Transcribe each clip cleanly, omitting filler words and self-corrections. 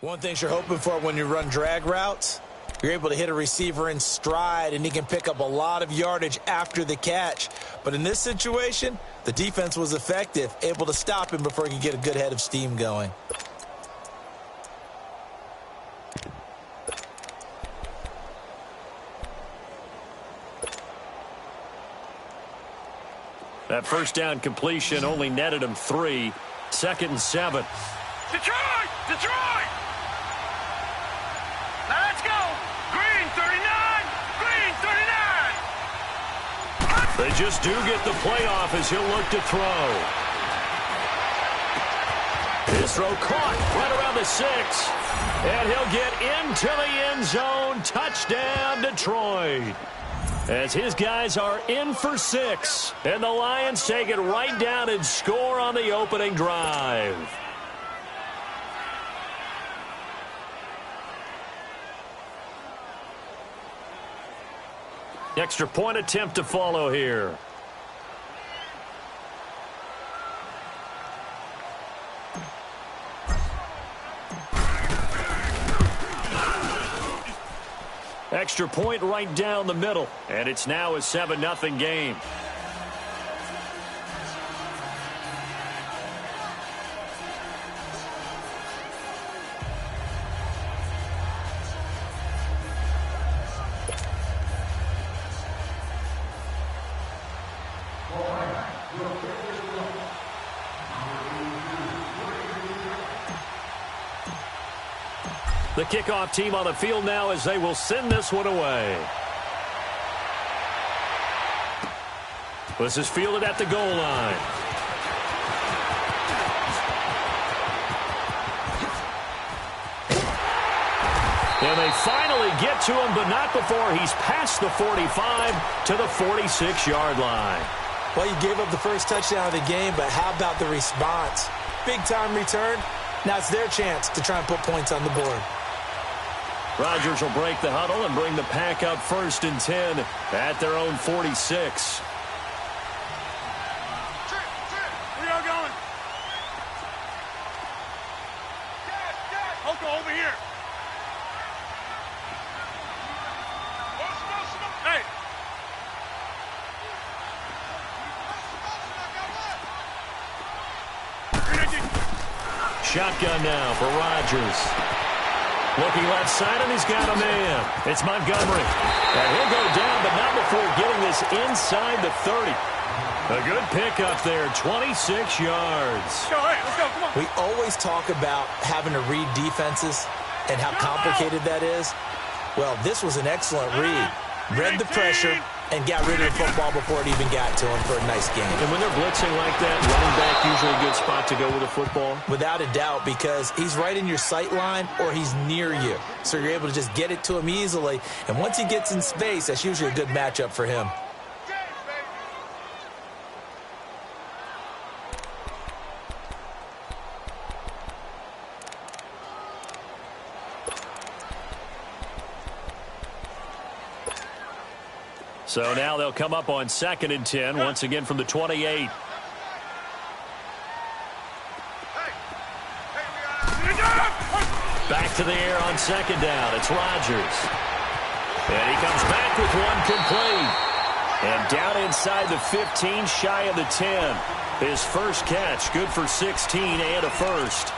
One thing you're hoping for when you run drag routes, you're able to hit a receiver in stride, and he can pick up a lot of yardage after the catch. But in this situation, the defense was effective, able to stop him before he could get a good head of steam going. That first down completion only netted him 3. 2nd and 7. Detroit! Detroit! Now let's go! Green 39! Green 39! They just do get the playoff as he'll look to throw. His throw caught right around the 6. And he'll get into the end zone. Touchdown, Detroit. As his guys are in for 6. And the Lions take it right down and score on the opening drive. Extra point attempt to follow here. Extra point right down the middle. And it's now a 7-0 game. The kickoff team on the field now as they will send this one away. This is fielded at the goal line. And they finally get to him, but not before he's past the 45 to the 46-yard line. Well, you gave up the first touchdown of the game, but how about the response? Big-time return. Now it's their chance to try and put points on the board. Rodgers will break the huddle and bring the pack up 1st and 10 at their own 46. Where y'all going? Oko, over here. Hey. Shotgun now for Rodgers. Looking left side, and he's got a man. It's Montgomery. And he'll go down, but not before getting this inside the 30. A good pickup there, 26 yards. Go ahead, let's go, come on. We always talk about having to read defenses and how complicated that is. Well, this was an excellent read. Read the pressure and got rid of the football before it even got to him for a nice game. And when they're blitzing like that, running back usually a good spot to go with the football? Without a doubt, because he's right in your sight line or he's near you. So you're able to just get it to him easily. And once he gets in space, that's usually a good matchup for him. So now they'll come up on 2nd and 10, once again from the 28. Back to the air on 2nd down. It's Rodgers. And he comes back with one complete. And down inside the 15, shy of the 10. His first catch, good for 16 and a first.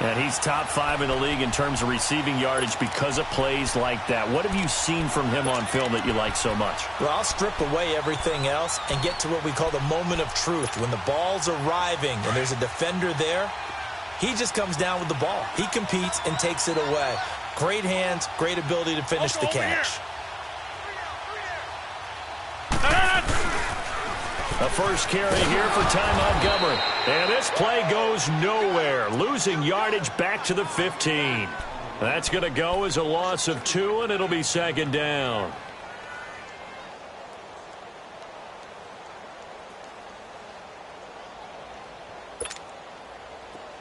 And he's top 5 in the league in terms of receiving yardage because of plays like that. What have you seen from him on film that you like so much? Well, I'll strip away everything else and get to what we call the moment of truth. When the ball's arriving and there's a defender there, he just comes down with the ball. He competes and takes it away. Great hands, great ability to finish the catch. The first carry here for Ty Montgomery. And this play goes nowhere. Losing yardage back to the 15. That's going to go as a loss of 2, and it'll be 2nd down.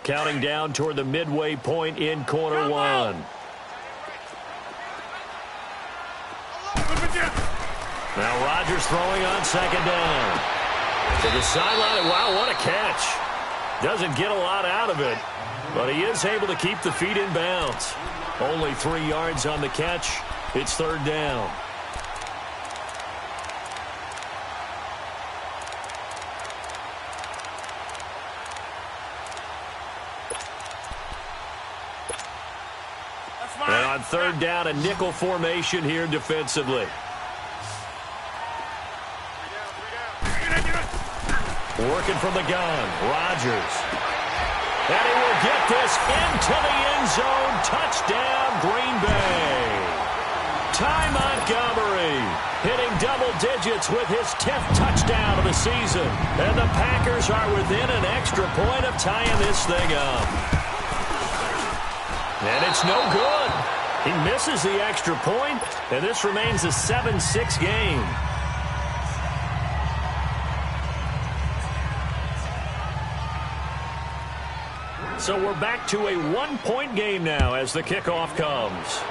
Counting down toward the midway point in quarter 1. Now Rodgers throwing on 2nd down. To the sideline. Wow, what a catch. Doesn't get a lot out of it. But he is able to keep the feet in bounds. Only 3 yards on the catch. It's third down. And on third down, a nickel formation here defensively. Working from the gun, Rodgers. And he will get this into the end zone. Touchdown, Green Bay. Ty Montgomery hitting double digits with his 10th touchdown of the season. And the Packers are within an extra point of tying this thing up. And it's no good. He misses the extra point, and this remains a 7-6 game. So we're back to a 1-point game now as the kickoff comes.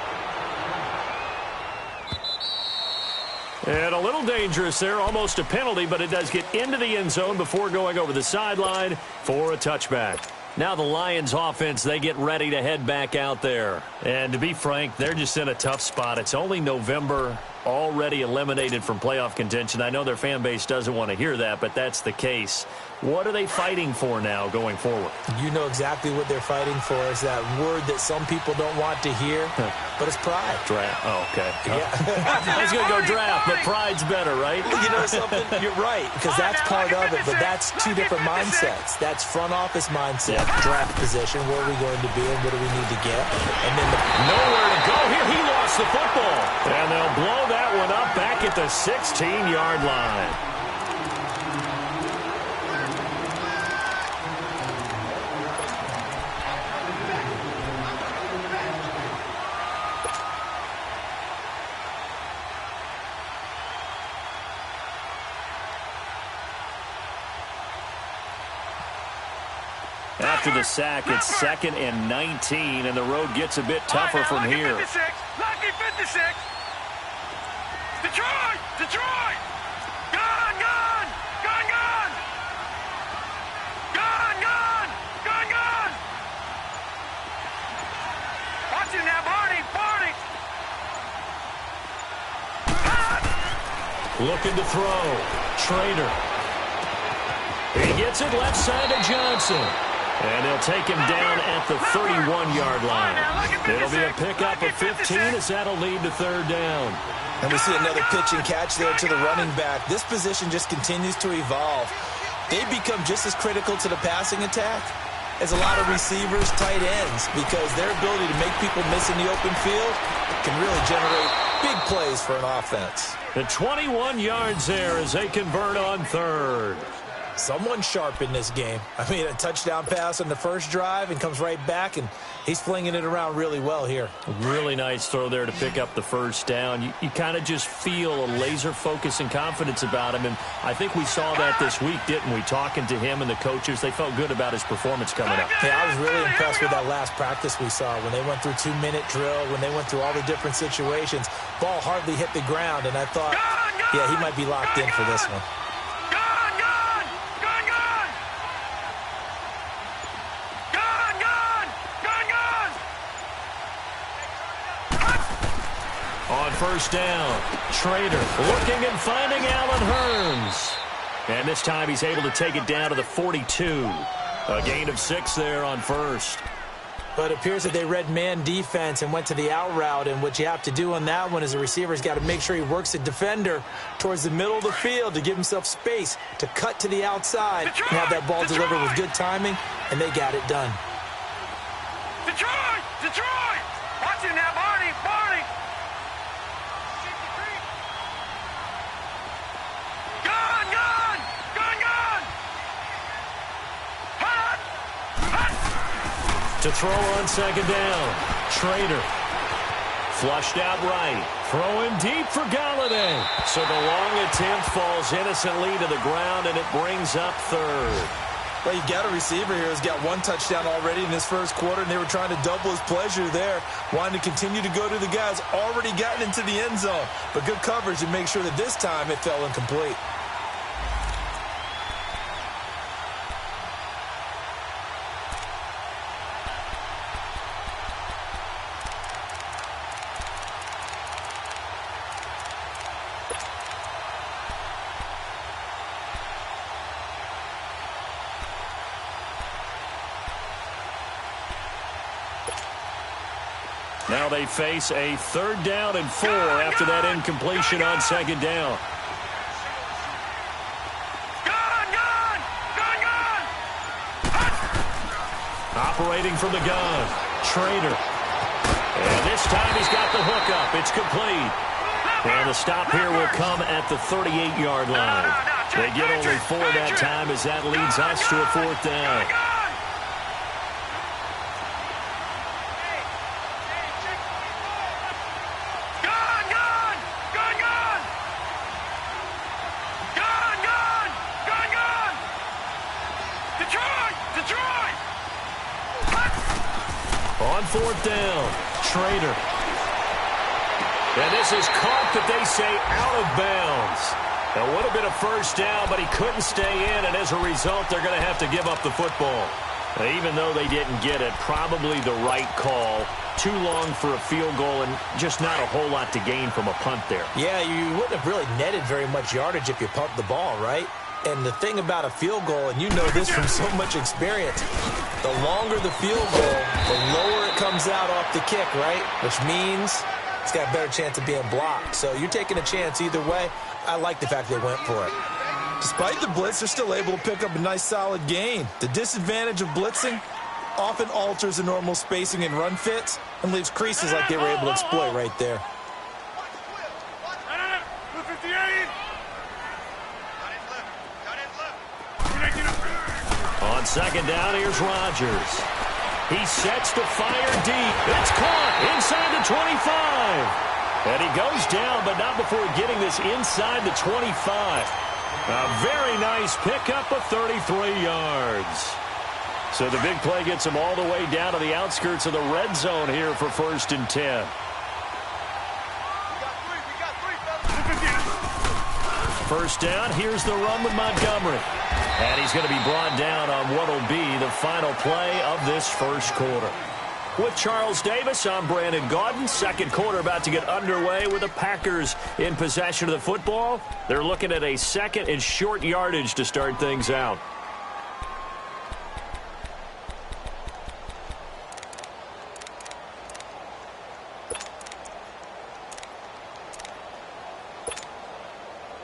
And a little dangerous there, almost a penalty, but it does get into the end zone before going over the sideline for a touchback. Now the Lions offense, they get ready to head back out there. And to be frank, they're just in a tough spot. It's only November, already eliminated from playoff contention. I know their fan base doesn't want to hear that, but that's the case. What are they fighting for now going forward? You know exactly what they're fighting for. Is that word that some people don't want to hear, but it's pride. Draft. Oh, okay. Yeah. I was going to go draft, but pride's better, right? You know something? You're right, because that's part of it, but that's two different mindsets. That's front office mindset, draft position, where are we going to be and what do we need to get? And then nowhere to go here. He lost the football. And they'll blow that one up back at the 16-yard line. After the sack, it's 2nd and 19, and the road gets a bit tougher from here. Lucky 56. Detroit! Detroit! Gun, gun! Gun, gun! Gun, gun! Gun, gun! Watch him now, Barney! Barney! Looking to throw. Trader. He gets it left side to Johnson. And they'll take him down at the 31-yard line. It'll be a pickup of 15 as that'll lead to third down. And we see another pitch and catch there to the running back. This position just continues to evolve. They become just as critical to the passing attack as a lot of receivers, tight ends, because their ability to make people miss in the open field can really generate big plays for an offense. The 21 yards there as they convert on third. Someone sharp in this game. I mean, a touchdown pass on the first drive and comes right back, and he's flinging it around really well here. Really nice throw there to pick up the first down. You kind of just feel a laser focus and confidence about him, and I think we saw that this week, didn't we? Talking to him and the coaches, they felt good about his performance coming up. Yeah, I was really impressed with that last practice we saw when they went through 2-minute drill, when they went through all the different situations. Ball hardly hit the ground, and I thought, yeah, he might be locked in for this one. On first down, Trader looking and finding Allen Hurns. And this time he's able to take it down to the 42. A gain of 6 there on first. But it appears that they read man defense and went to the out route, and what you have to do on that one is the receiver's got to make sure he works the defender towards the middle of the field to give himself space to cut to the outside and have that ball delivered with good timing, and they got it done. Detroit! Detroit! Watch him now, Barney! Barney! Gun! Gun! Gun! Gun! Hot! Hot! To throw on second down, Trader. Flushed out right. Throwing deep for Galladay. So the long attempt falls innocently to the ground, and it brings up third. Well, you've got a receiver here who's got 1 touchdown already in this first quarter, and they were trying to double his pleasure there, wanting to continue to go to the guys already gotten into the end zone. But good coverage to make sure that this time it fell incomplete. Now they face a 3rd down and 4 after that incompletion on 2nd down. Operating from the gun, Trader. And this time he's got the hook up. It's complete. And the stop here will come at the 38-yard line. They get only 4 that time as that leads us to a 4th down. On 4th down, Trader. And this is caught, but they say out of bounds. It would have been a 1st down, but he couldn't stay in, and as a result, they're going to have to give up the football. Now, even though they didn't get it, probably the right call. Too long for a field goal and just not a whole lot to gain from a punt there. Yeah, you wouldn't have really netted very much yardage if you pumped the ball, right? And the thing about a field goal, and you know this from so much experience, the longer the field goal, the lower it comes out off the kick, right? Which means it's got a better chance of being blocked. So you're taking a chance either way. I like the fact they went for it. Despite the blitz, they're still able to pick up a nice solid gain. The disadvantage of blitzing often alters the normal spacing and run fits and leaves creases like they were able to exploit right there. On 2nd down, here's Rodgers. He sets to fire deep. It's caught inside the 25. And he goes down, but not before getting this inside the 25. A very nice pickup of 33 yards. So the big play gets him all the way down to the outskirts of the red zone here for 1st and 10. First down, here's the run with Montgomery. And he's going to be brought down on what will be the final play of this 1st quarter. With Charles Davis, I'm Brandon Gaudin. 2nd quarter about to get underway with the Packers in possession of the football. They're looking at a 2nd and short yardage to start things out.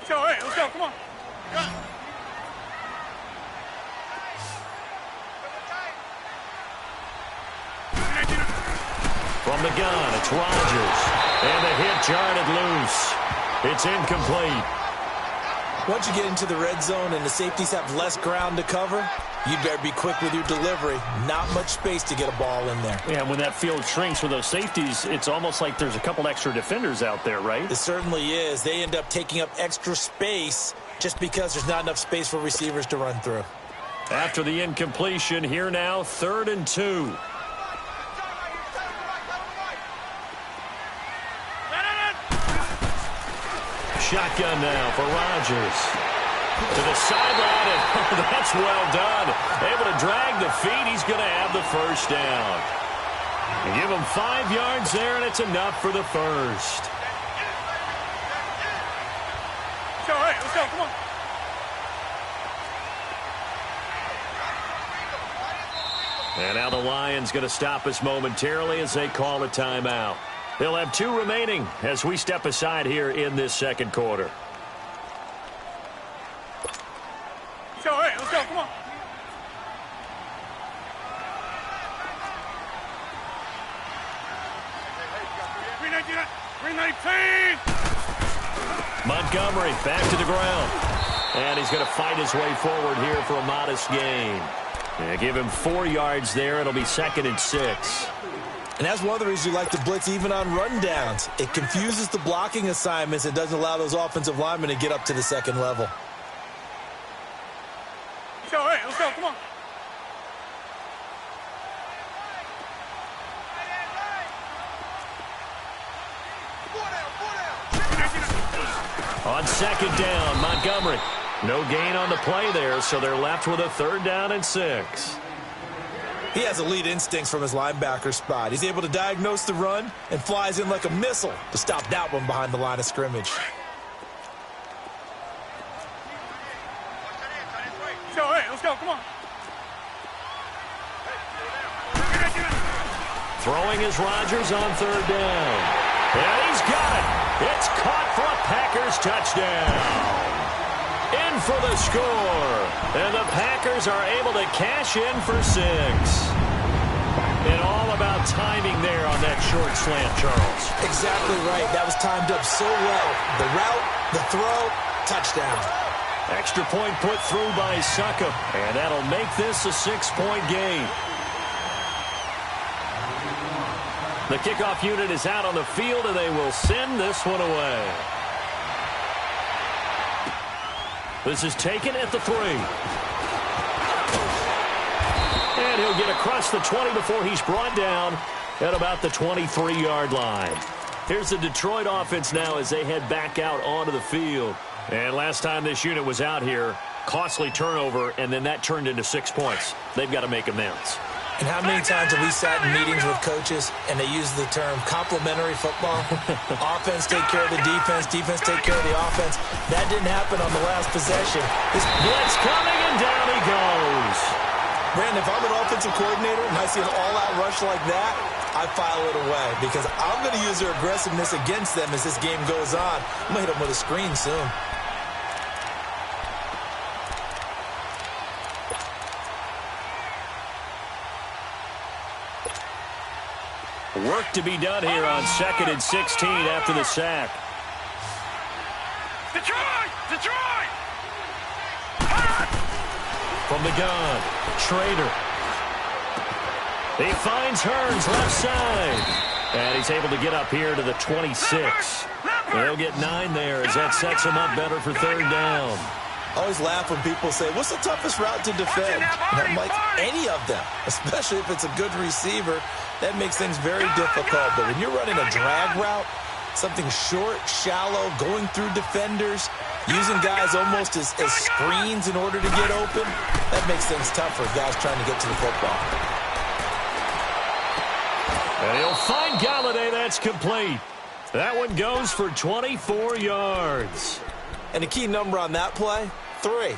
Let's go, come on. From the gun, it's Rodgers. And the hit jarred loose. It's incomplete. Once you get into the red zone and the safeties have less ground to cover, you better be quick with your delivery. Not much space to get a ball in there. Yeah, when that field shrinks with those safeties, it's almost like there's a couple extra defenders out there, right? It certainly is. They end up taking up extra space just because there's not enough space for receivers to run through. After the incompletion, here now, 3rd and 2. Shotgun now for Rodgers. To the sideline, and that's well done. Able to drag the feet. He's going to have the 1st down. And give him 5 yards there, and it's enough for the 1st. Let's go, come on. And now the Lions going to stop us momentarily as they call a timeout. They'll have 2 remaining as we step aside here in this 2nd quarter. Let's go, come on. Montgomery back to the ground. And he's going to fight his way forward here for a modest gain. And give him 4 yards there. It'll be 2nd and 6. And that's one of the reasons you like to blitz even on rundowns. It confuses the blocking assignments and doesn't allow those offensive linemen to get up to the 2nd level. Let's go, come on. On 2nd down, Montgomery. No gain on the play there, so they're left with a 3rd down and 6. He has elite instincts from his linebacker spot. He's able to diagnose the run and flies in like a missile to stop that one behind the line of scrimmage. Let's go, come on. Throwing is Rodgers on third down. And he's got it. It's caught for a Packers touchdown. In for the score. And the Packers are able to cash in for 6. And all about timing there on that short slant, Charles. Exactly right. That was timed up so well. The route, the throw, touchdown. Extra point put through by Succop. And that'll make this a 6-point game. The kickoff unit is out on the field, and they will send this one away. This is taken at the 3. And he'll get across the 20 before he's brought down at about the 23-yard line. Here's the Detroit offense now as they head back out onto the field. And last time this unit was out here, costly turnover, and then that turned into 6 points. They've got to make amends. And how many times have we sat in meetings with coaches and they use the term complementary football? Offense take care of the defense, defense take care of the offense. That didn't happen on the last possession. This blitz coming, and down he goes. Brandon, if I'm an offensive coordinator and I see an all-out rush like that, I file it away because I'm going to use their aggressiveness against them as this game goes on. I'm going to hit them with a screen soon. Work to be done here on 2nd and 16 after the sack. Detroit! Detroit! From the gun, Schrader. He finds Hearns left side. And he's able to get up here to the 26. They'll get 9 there as that sets him up better for third down. I always laugh when people say, what's the toughest route to defend? And I'm like, any of them, especially if it's a good receiver. That makes things very difficult. But when you're running a drag route, something short, shallow, going through defenders, using guys almost as screens in order to get open, that makes things tough for guys trying to get to the football. And he'll find Galladay. That's complete. That one goes for 24 yards. And the key number on that play, 3.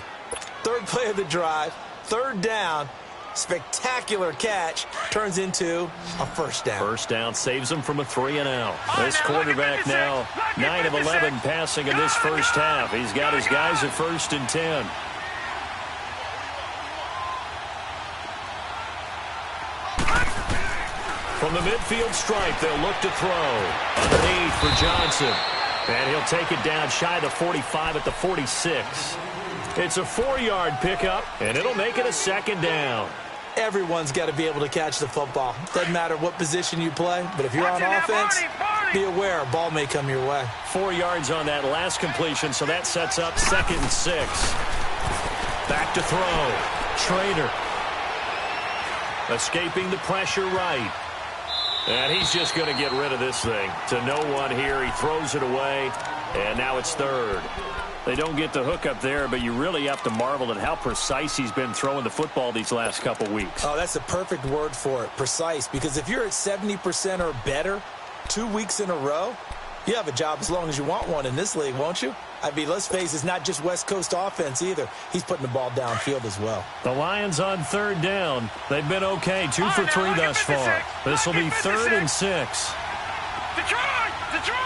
Third play of the drive, third down. Spectacular catch turns into a first down. First down saves him from a 3-and-out. This quarterback now 9 of 11 passing in this first half. He's got his guys at 1st and 10. From the midfield stripe, they'll look to throw. Underneath for Johnson. And he'll take it down shy of the 45 at the 46. It's a 4-yard pickup, and it'll make it a 2nd down. Everyone's got to be able to catch the football. Doesn't matter what position you play, but if you're on offense, be aware a ball may come your way. 4 yards on that last completion, so that sets up 2nd and 6. Back to throw. Schrader. Escaping the pressure right. And he's just going to get rid of this thing. To no one here. He throws it away, and now it's 3rd. They don't get the hook up there, but you really have to marvel at how precise he's been throwing the football these last couple weeks. Oh, that's the perfect word for it, precise. Because if you're at 70% or better 2 weeks in a row, you have a job as long as you want one in this league, won't you? I mean, let's face it, it's not just West Coast offense either. He's putting the ball downfield as well. The Lions on 3rd down. They've been okay, 2 for 3 thus far. This will be 3rd and 6. Detroit! Detroit!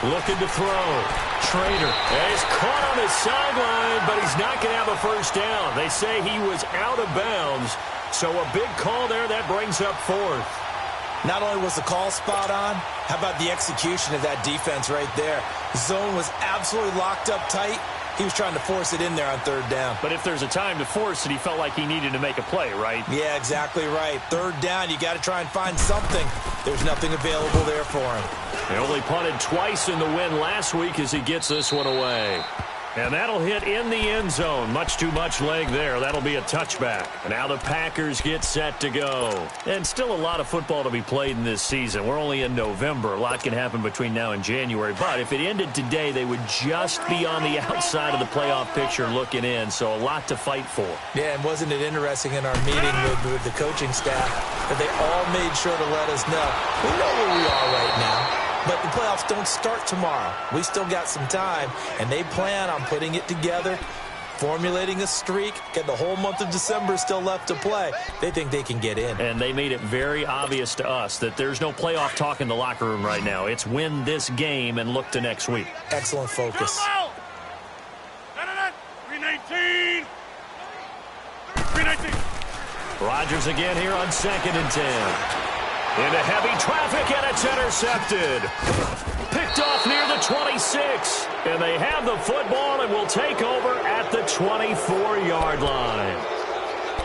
Looking to throw. Schrader. And he's caught on his sideline, but he's not going to have a first down. They say he was out of bounds. So a big call there. That brings up 4th. Not only was the call spot on, how about the execution of that defense right there? Zone was absolutely locked up tight. He was trying to force it in there on 3rd down. But if there's a time to force it, he felt like he needed to make a play, right? Yeah, exactly right. 3rd down, you got to try and find something. There's nothing available there for him. He only punted twice in the win last week as he gets this one away. And that'll hit in the end zone. Much too much leg there. That'll be a touchback. And now the Packers get set to go. And still a lot of football to be played in this season. We're only in November. A lot can happen between now and January. But if it ended today, they would just be on the outside of the playoff picture looking in. So a lot to fight for. Yeah, and wasn't it interesting in our meeting with the coaching staff that they all made sure to let us know, we know where we are right now. But the playoffs don't start tomorrow. We still got some time, and they plan on putting it together, formulating a streak, get the whole month of December still left to play. They think they can get in. And they made it very obvious to us that there's no playoff talk in the locker room right now. It's win this game and look to next week. Excellent focus. 319. 319. Rodgers again here on 2nd and 10. Into heavy traffic, and it's intercepted. Picked off near the 26. And they have the football and will take over at the 24-yard line.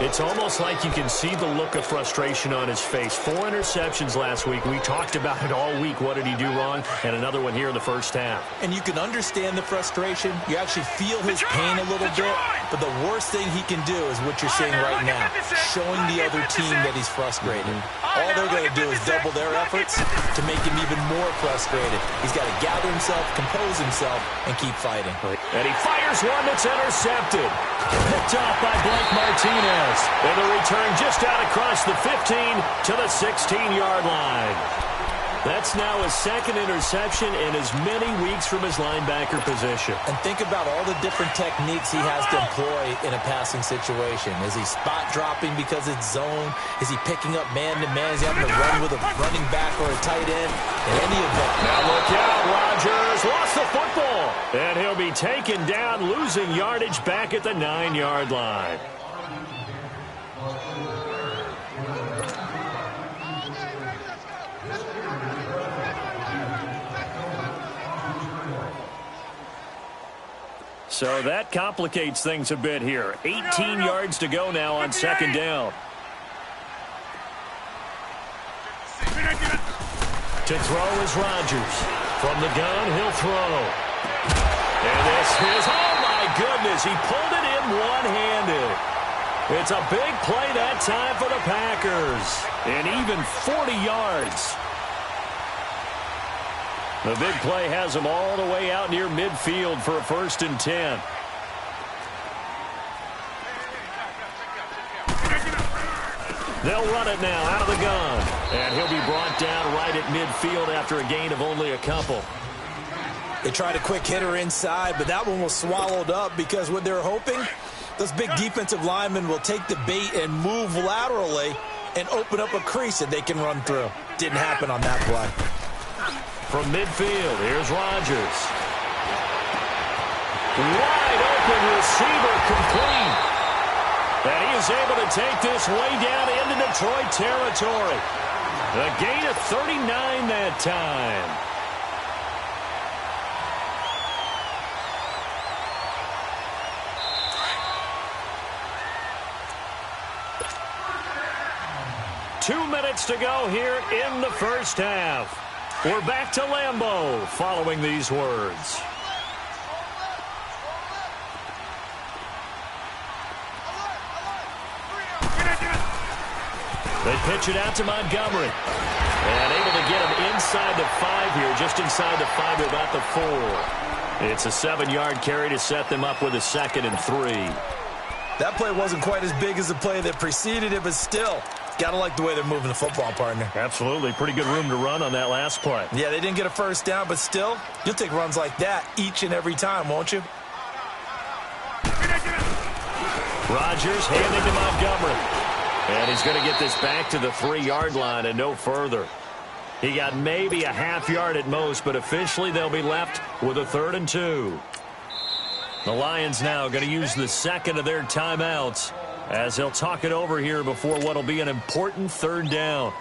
It's almost like you can see the look of frustration on his face. 4 interceptions last week. We talked about it all week. What did he do wrong? And another one here in the first half. And you can understand the frustration. You actually feel his pain a little bit. But the worst thing he can do is what you're seeing right now, showing the other team that he's frustrated. All they're going to do is double their efforts to make him even more frustrated. He's got to gather himself, compose himself, and keep fighting. And he fires one that's intercepted. Picked off by Blake Martinez. And the return just out across the 15 to the 16-yard line. That's now his 2nd interception in as many weeks from his linebacker position. And think about all the different techniques he has to employ in a passing situation. Is he spot dropping because it's zone? Is he picking up man-to-man? Is he having to run with a running back or a tight end? In any event. Now look out, Rodgers lost the football. And he'll be taken down, losing yardage back at the 9-yard line. So that complicates things a bit here. 18 yards to go now on 2nd down. To throw is Rodgers. From the gun, he'll throw. And this is, oh my goodness, he pulled it in one-handed. It's a big play that time for the Packers. And even 40 yards. The big play has him all the way out near midfield for a 1st and 10. They'll run it now out of the gun. And he'll be brought down right at midfield after a gain of only a couple. They tried a quick hitter inside, but that one was swallowed up because what they're hoping, those big defensive linemen will take the bait and move laterally and open up a crease that they can run through. Didn't happen on that play. From midfield, here's Rodgers. Wide open receiver complete. And he is able to take this way down into Detroit territory. A gain of 39 that time. Two minutes to go here in the first half. We're back to Lambeau following these words. They pitch it out to Montgomery. And able to get him inside the 5 here, just inside the 5 to about the 4. It's a 7-yard carry to set them up with a 2nd and 3. That play wasn't quite as big as the play that preceded it, but still, gotta like the way they're moving the football, partner. Absolutely. Pretty good room to run on that last play. Yeah, they didn't get a 1st down, but still, you'll take runs like that each and every time, won't you? Rodgers handing to Montgomery. And he's going to get this back to the 3-yard line and no further. He got maybe a half yard at most, but officially they'll be left with a 3rd and 2. The Lions now going to use the 2nd of their timeouts as they'll talk it over here before what will be an important 3rd down.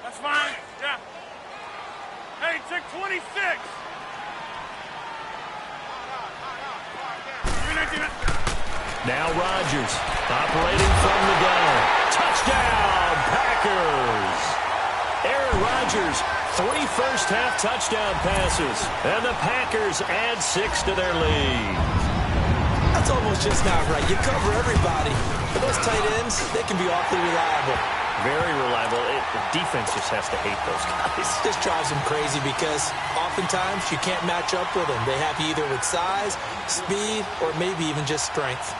That's fine. Yeah. Hey, check 26. Now Rodgers operating from the gun. Touchdown, Packers. Aaron Rodgers, 3 first-half touchdown passes. And the Packers add 6 to their lead. That's almost just not right. You cover everybody. But those tight ends, they can be awfully reliable. Very reliable. The defense just has to hate those guys. This drives them crazy because oftentimes you can't match up with them. They have you either with size, speed, or maybe even just strength.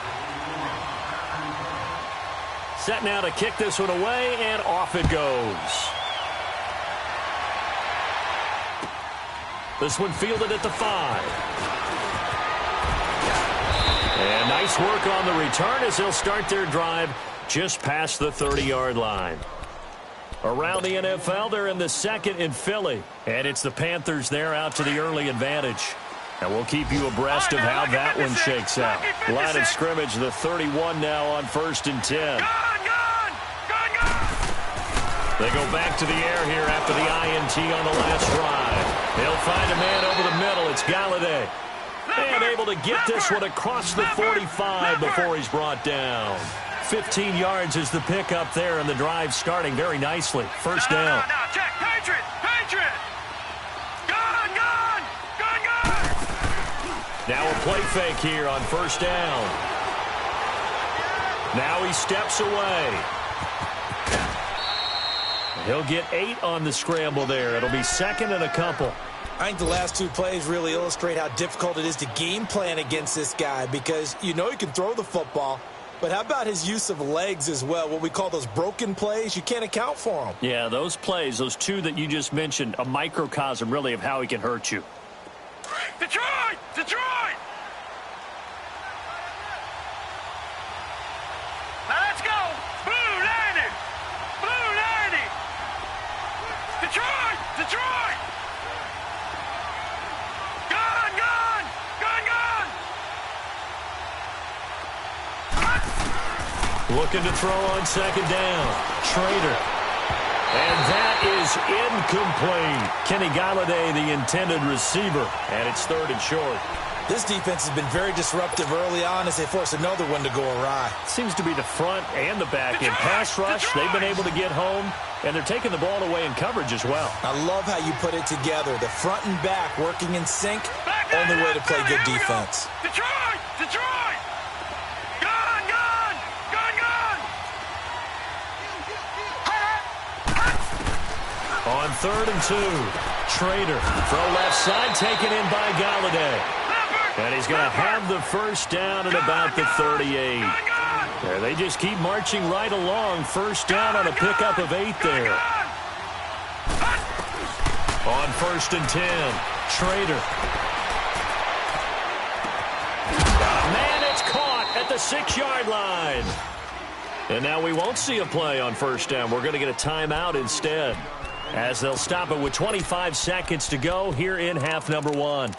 Set now to kick this one away, and off it goes. This one fielded at the 5. And nice work on the return as they'll start their drive just past the 30-yard line. Around the NFL, they're in the second in Philly. And it's the Panthers there out to the early advantage. And we'll keep you abreast of how that one shakes out. Line of scrimmage, the 31 now on 1st and 10. They go back to the air here after the INT on the last drive. They'll find a man over the middle. It's Galladay. And able to get this one across the 45 before he's brought down. 15 yards is the pickup there, and the drive starting very nicely. First down. Check. Patriot. Gun. Now a play fake here on first down. Now he steps away. He'll get 8 on the scramble there. It'll be second and a couple. I think the last 2 plays really illustrate how difficult it is to game plan against this guy because you know he can throw the football, but how about his use of legs as well? What we call those broken plays, you can't account for them. Yeah, those plays, those 2 that you just mentioned, a microcosm really of how he can hurt you. Detroit! Now let's go! Blue 90! Detroit! Gun! Looking to throw on second down. Trader. And that is incomplete. Kenny Galladay, the intended receiver. And it's 3rd and short. This defense has been very disruptive early on as they force another one to go awry. Seems to be the front and the back. In pass rush, they've been able to get home, and they're taking the ball away in coverage as well. I love how you put it together. The front and back working in sync, only way to play good defense. Detroit! Gun! On 3rd and 2, Trader. Throw left side, taken in by Galladay. And he's going to have the first down at about the 38. There, they just keep marching right along. First down on a pickup of 8 there. On 1st and 10, Trader. Man, it's caught at the 6-yard line. And now we won't see a play on first down. We're going to get a timeout instead, as they'll stop it with 25 seconds to go here in half number 1.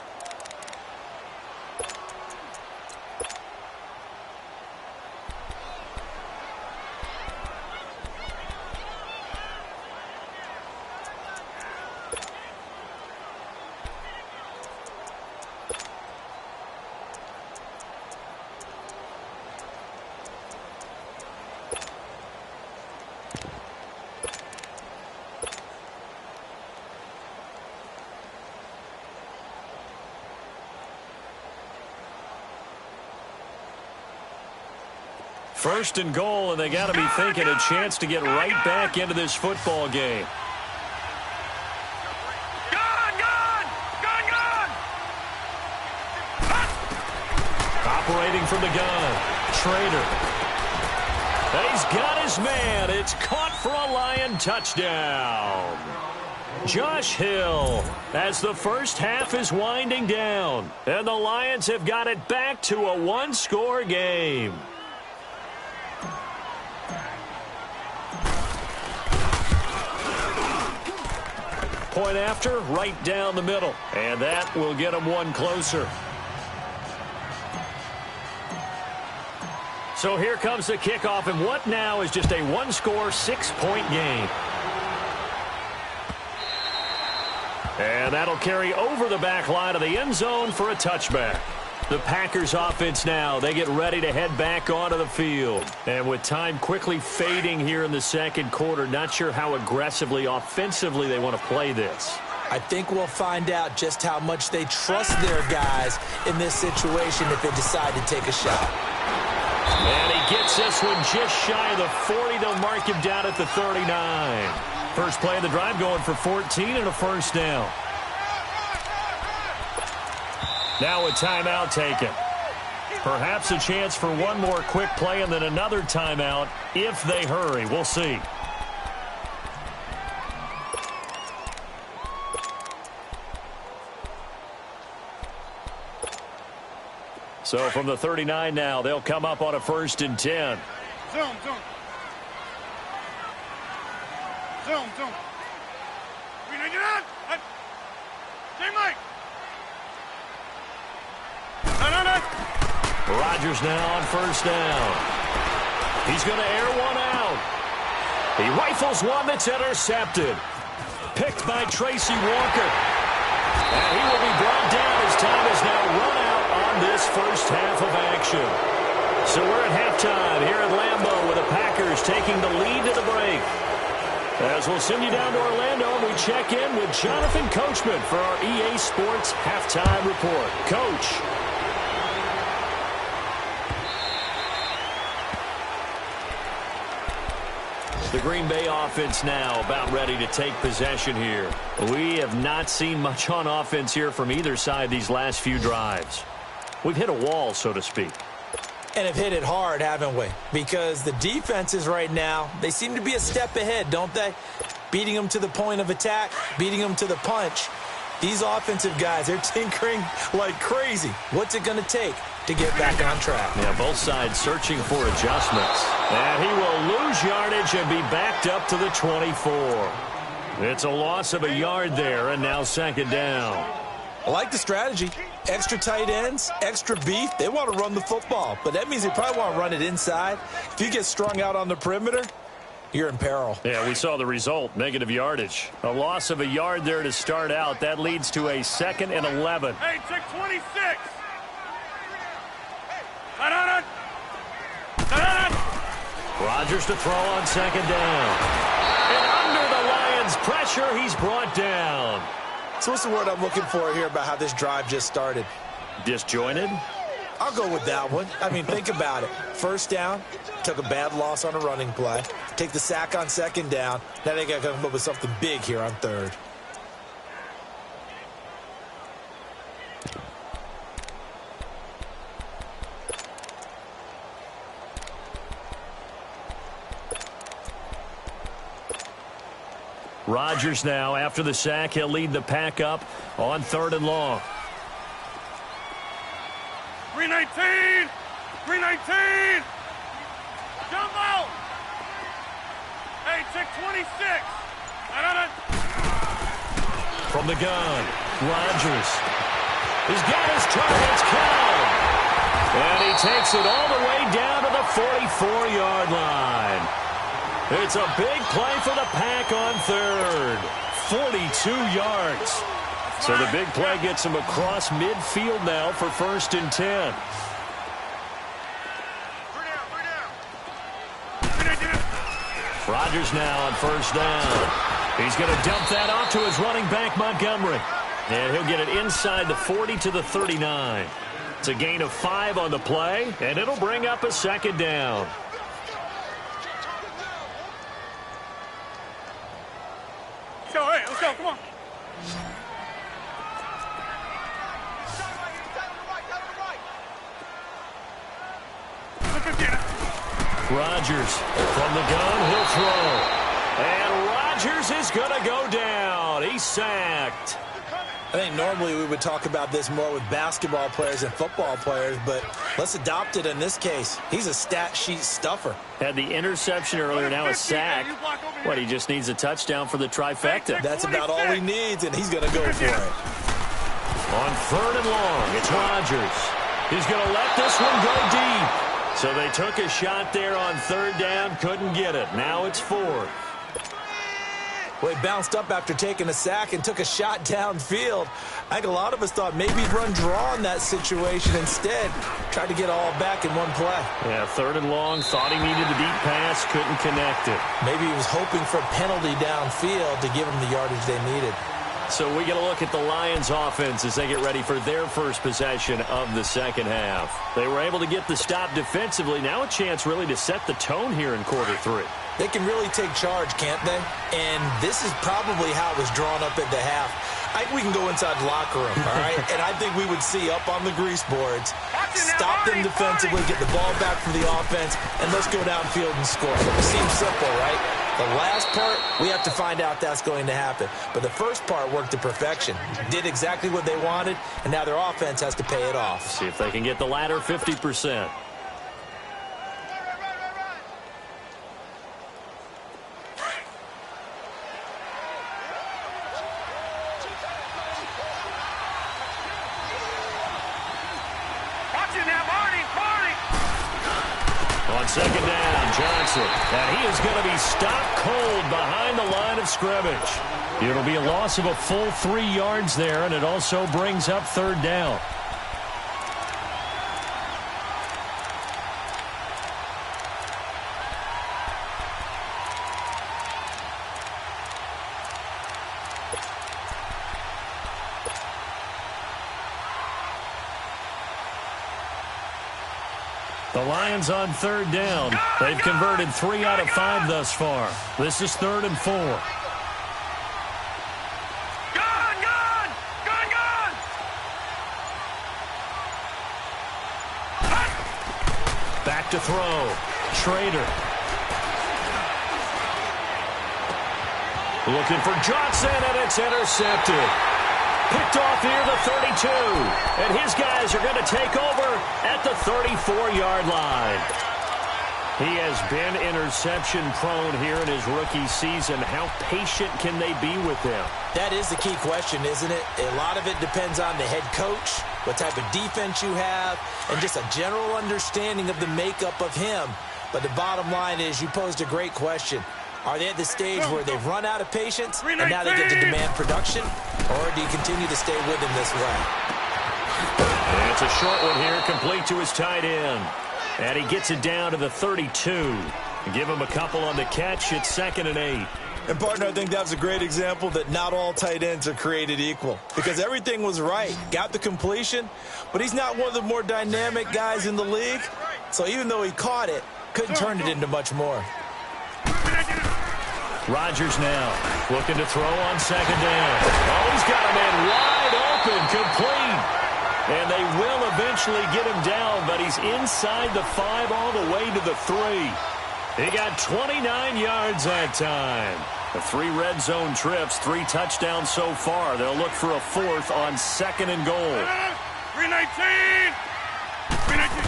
First and goal, and they got to be thinking a chance to get right back into this football game. Gun! Operating from the gun, Trader. And he's got his man. It's caught for a Lion touchdown. Josh Hill, as the first half is winding down, and the Lions have got it back to a 1-score game. Point after, right down the middle. And that will get them one closer. So here comes the kickoff, and what now is just a 1-score, 6-point game. And that'll carry over the back line of the end zone for a touchback. The Packers offense now, they get ready to head back onto the field. And with time quickly fading here in the second quarter, not sure how aggressively, offensively they want to play this. I think we'll find out just how much they trust their guys in this situation if they decide to take a shot. And he gets this one just shy of the 40. They'll mark him down at the 39. First play of the drive going for 14 and a first down. Now a timeout taken. Perhaps a chance for one more quick play and then another timeout if they hurry. We'll see. So from the 39 now, they'll come up on a 1st and 10. Zoom. Get out. Mike. Rodgers now on 1st down. He's going to air one out. He rifles one that's intercepted. Picked by Tracy Walker. And he will be brought down as time is now run out on this first half of action. So we're at halftime here at Lambeau with the Packers taking the lead to the break. As we'll send you down to Orlando, we check in with Jonathan Coachman for our EA Sports Halftime Report. Coach. The Green Bay offense now about ready to take possession here. We have not seen much on offense here from either side these last few drives. We've hit a wall, so to speak. And have hit it hard, haven't we? Because the defenses right now, they seem to be a step ahead, don't they? Beating them to the point of attack, beating them to the punch. These offensive guys, they're tinkering like crazy. What's it going to take to get back on track? Yeah, both sides searching for adjustments. And he will lose yardage and be backed up to the 24. It's a loss of a yard there, and now 2nd down. I like the strategy. Extra tight ends, extra beef. They want to run the football, but that means they probably want to run it inside. If you get strung out on the perimeter, you're in peril. Yeah, we saw the result, negative yardage. A loss of a yard there to start out. That leads to a 2nd and 11. Hey, check 26. Rodgers to throw on 2nd down. And under the Lions' pressure, he's brought down. So what's the word I'm looking for here about how this drive just started? Disjointed? I'll go with that one. I mean, think about it. 1st down, took a bad loss on a running play. Take the sack on 2nd down. Now they got to come up with something big here on 3rd. Rodgers now, after the sack, he'll lead the pack up on 3rd and long. 319! 319! Jump out! Hey, check 26! From the gun, Rodgers. He's got his targets covered. And he takes it all the way down to the 44-yard line. It's a big play for the pack on 3rd. 42 yards. So the big play gets him across midfield now for 1st and 10. Rodgers now on 1st down. He's going to dump that off to his running back, Montgomery. And he'll get it inside the 40 to the 39. It's a gain of 5 on the play, and it'll bring up a 2nd down. Hey, let's go, come on. Rodgers from the gun, he'll throw. And Rodgers is going to go down. He's sacked. I think normally we would talk about this more with basketball players and football players, but let's adopt it in this case. He's a stat sheet stuffer. Had the interception earlier, now a sack. What, he just needs a touchdown for the trifecta. That's about all he needs, and he's going to go for it. On 3rd and long, it's Rodgers. He's going to let this one go deep. So they took a shot there on 3rd down, couldn't get it. Now it's 4th. Well, he bounced up after taking a sack and took a shot downfield. I think a lot of us thought maybe he'd run draw in that situation instead. Tried to get all back in one play. Yeah, 3rd and long, thought he needed the deep pass, couldn't connect it. Maybe he was hoping for a penalty downfield to give him the yardage they needed. So we get a look at the Lions offense as they get ready for their first possession of the 2nd half. They were able to get the stop defensively. Now a chance really to set the tone here in quarter 3. They can really take charge, can't they? And this is probably how it was drawn up at the half. I think we can go inside the locker room, all right? And I think we would see up on the grease boards, stop them defensively, get the ball back for the offense, and let's go downfield and score. It seems simple, right? The last part, we have to find out that's going to happen. But the first part worked to perfection. Did exactly what they wanted, and now their offense has to pay it off. See if they can get the latter 50%. On second down, Johnson. And he is going to be stopped cold behind the line of scrimmage. It'll be a loss of a full 3 yards there, and it also brings up third down. The Lions on third down. They've converted 3 out of 5 thus far. This is 3rd and 4. Back to throw. Schrader. Looking for Johnson, and it's intercepted. Picked off near the 32. And his guys are going to take over at the 34-yard line. He has been interception-prone here in his rookie season. How patient can they be with him? That is the key question, isn't it? A lot of it depends on the head coach, what type of defense you have, and just a general understanding of the makeup of him. But the bottom line is you posed a great question. Are they at the stage where they've run out of patience and now they get to demand production? Or do you continue to stay with him this way? And it's a short one here, complete to his tight end. And he gets it down to the 32. Give him a couple on the catch. It's 2nd and 8. And, partner, I think that's a great example that not all tight ends are created equal. Because everything was right. Got the completion, but he's not one of the more dynamic guys in the league. So even though he caught it, couldn't turn it into much more. Rodgers now looking to throw on second down. Oh, he's got a man wide open, complete. And they will eventually get him down, but he's inside the 5 all the way to the 3. He got 29 yards that time. The 3 red zone trips, 3 touchdowns so far. They'll look for a 4th on 2nd and goal. 319! 319!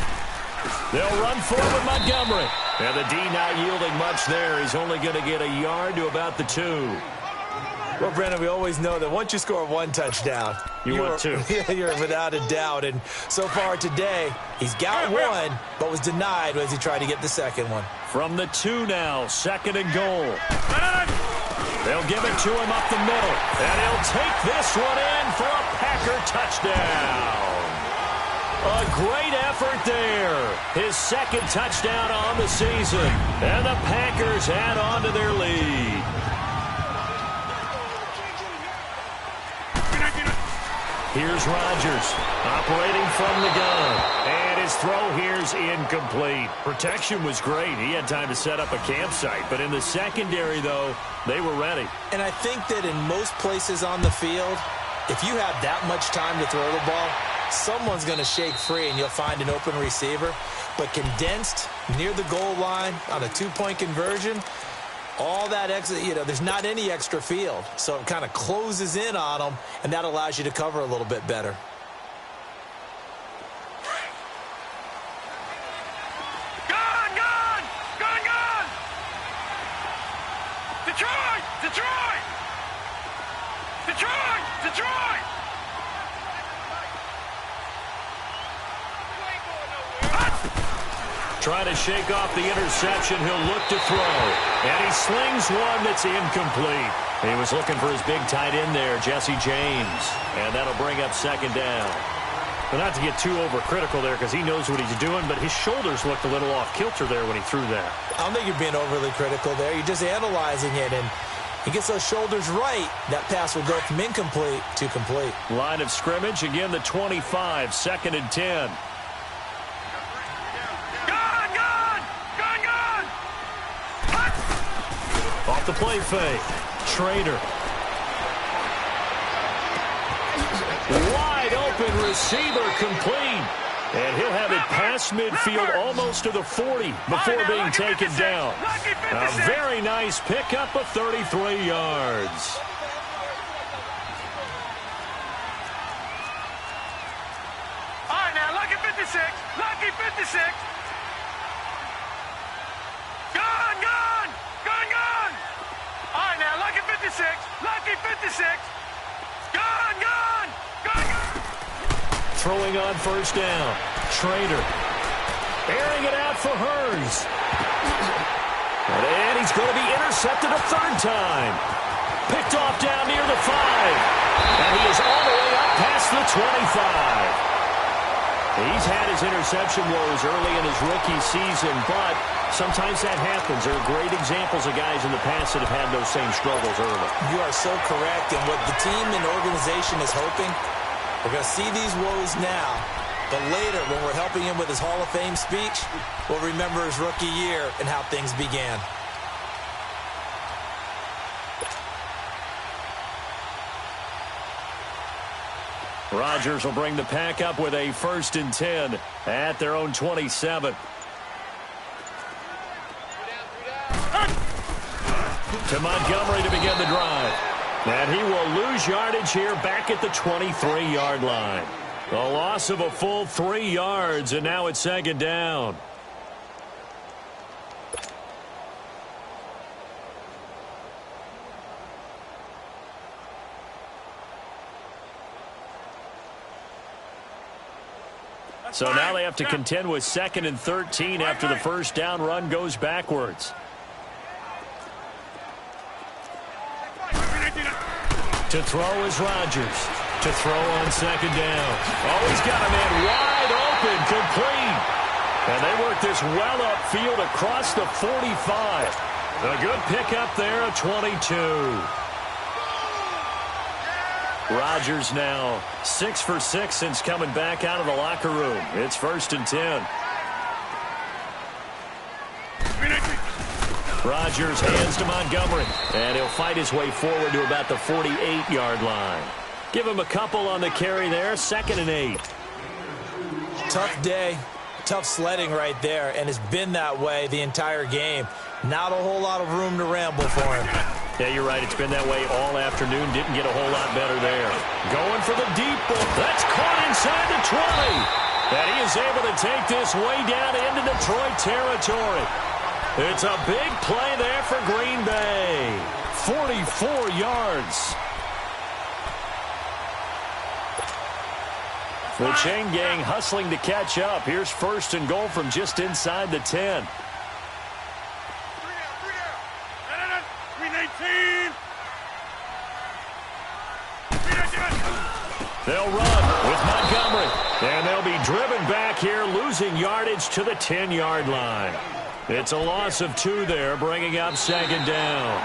They'll run forward Montgomery. And the D not yielding much there. He's only going to get a yard to about the 2. Well, Brandon, we always know that once you score 1 touchdown, want 2. You're without a doubt. And so far today, he's got 1, but was denied as he tried to get the 2nd one. From the 2 now, 2nd and goal. They'll give it to him up the middle. And he'll take this one in for a Packer touchdown. A great effort there. His 2nd touchdown on the season. And the Packers add on to their lead. Here's Rodgers operating from the gun. And his throw here's incomplete. Protection was great. He had time to set up a campsite. But in the secondary, though, they were ready. And I think that in most places on the field, if you have that much time to throw the ball, someone's going to shake free and you'll find an open receiver. But condensed near the goal line on a 2-point conversion, all that extra, there's not any extra field. So it kind of closes in on them, and that allows you to cover a little bit better. Gone! Detroit! Trying to shake off the interception. He'll look to throw. And he slings one that's incomplete. He was looking for his big tight end there, Jesse James. And that'll bring up 2nd down. But not to get too overcritical there because he knows what he's doing, but his shoulders looked a little off kilter there when he threw that. I don't think you're being overly critical there. You're just analyzing it, and he gets those shoulders right. That pass will go from incomplete to complete. Line of scrimmage, again the 25, 2nd and 10. Off the play fake. Schrader. Wide open receiver complete. And he'll have it past midfield almost to the 40 before being taken down. A very nice pickup of 33 yards. All right, now, lucky 56. Lucky 56. Gone, gone. Gone, gone. All right, now, lucky 56. Lucky 56. Gone, gone. Gone, gone. Throwing on first down. Schrader. Airing it out for Hearns. And he's going to be intercepted a third time. Picked off down near the 5. And he is all the way up past the 25. He's had his interception woes early in his rookie season, but sometimes that happens. There are great examples of guys in the past that have had those same struggles early. You are so correct. And what the team and organization is hoping, we're going to see these woes now, but later when we're helping him with his Hall of Fame speech, we'll remember his rookie year and how things began. Rodgers will bring the pack up with a 1st and 10 at their own 27. To Montgomery to begin the drive. And he will lose yardage here back at the 23-yard line. A loss of a full 3 yards, and now it's 2nd down. So now they have to contend with 2nd and 13 after the first down run goes backwards. To throw is Rodgers. To throw on 2nd down. Oh, he's got a man wide open, complete. And they work this well upfield across the 45. A good pickup there, a 22. Rodgers now 6 for 6 since coming back out of the locker room. It's 1st and 10. Rodgers hands to Montgomery, and he'll fight his way forward to about the 48-yard line. Give him a couple on the carry there, 2nd and 8. Tough day, tough sledding right there, and it's been that way the entire game. Not a whole lot of room to ramble for him. Yeah, you're right. It's been that way all afternoon. Didn't get a whole lot better there. Going for the deep ball. That's caught inside the 20. And he is able to take this way down into Detroit territory. It's a big play there for Green Bay. 44 yards. The chain gang hustling to catch up. Here's 1st and goal from just inside the 10. They'll run with Montgomery. And they'll be driven back here, losing yardage to the 10-yard line. It's a loss of 2 there, bringing up 2nd down.